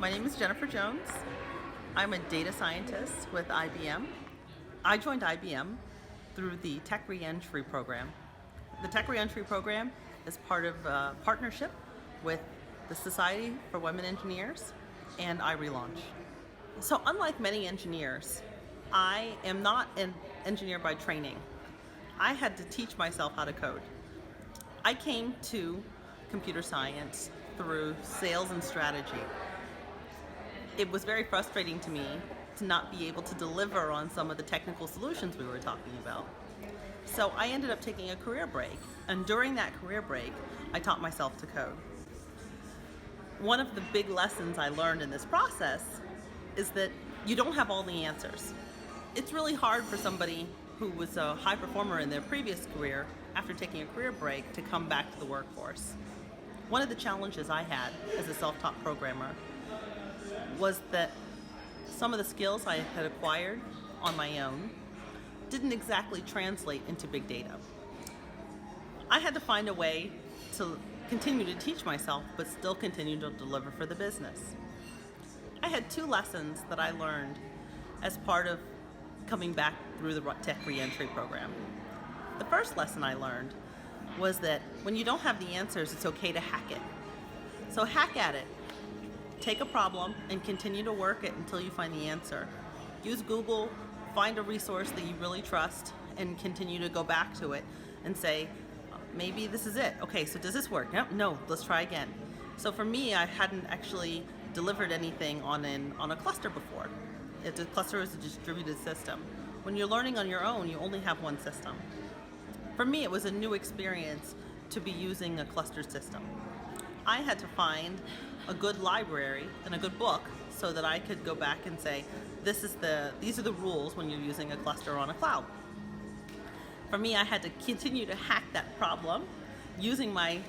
My name is Jennifer Jones. I'm a data scientist with IBM. I joined IBM through the Tech Re-entry Program. The Tech Re-entry Program is part of a partnership with the Society for Women Engineers and iRelaunch. So unlike many engineers, I am not an engineer by training. I had to teach myself how to code. I came to computer science through sales and strategy. It was very frustrating to me to not be able to deliver on some of the technical solutions we were talking about. So I ended up taking a career break, and during that career break, I taught myself to code. One of the big lessons I learned in this process is that you don't have all the answers. It's really hard for somebody who was a high performer in their previous career after taking a career break to come back to the workforce. One of the challenges I had as a self-taught programmer was that some of the skills I had acquired on my own didn't exactly translate into big data. I had to find a way to continue to teach myself, but still continue to deliver for the business. I had two lessons that I learned as part of coming back through the Tech Re-entry Program. The first lesson I learned was that when you don't have the answers, it's okay to hack it. So hack at it. Take a problem and continue to work it until you find the answer. Use Google, find a resource that you really trust, and continue to go back to it and say, maybe this is it. Okay, so does this work? No, let's try again. So for me, I hadn't actually delivered anything on a cluster before. A cluster is a distributed system. When you're learning on your own, you only have one system. For me, it was a new experience to be using a cluster system. I had to find a good library and a good book so that I could go back and say, these are the rules when you're using a cluster on a cloud. For me, I had to continue to hack that problem using my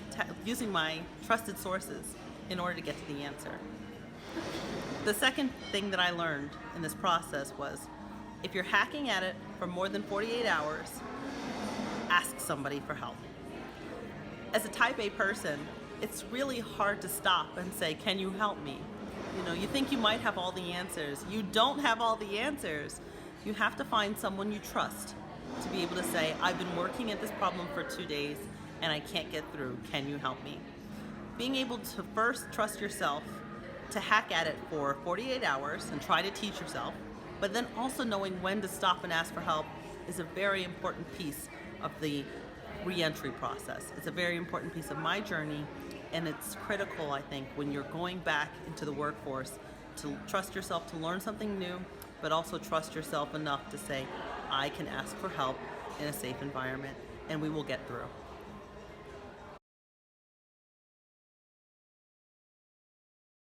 trusted sources in order to get to the answer. The second thing that I learned in this process was, if you're hacking at it for more than 48 hours, ask somebody for help. As a type A person, it's really hard to stop and say, can you help me? You think you might have all the answers. You don't have all the answers. You have to find someone you trust to be able to say, I've been working at this problem for 2 days and I can't get through. Can you help me? Being able to first trust yourself to hack at it for 48 hours and try to teach yourself, but then also knowing when to stop and ask for help is a very important piece of the re-entry process. It's a very important piece of my journey, and it's critical, I think, when you're going back into the workforce to trust yourself to learn something new, but also trust yourself enough to say, I can ask for help in a safe environment, and we will get through.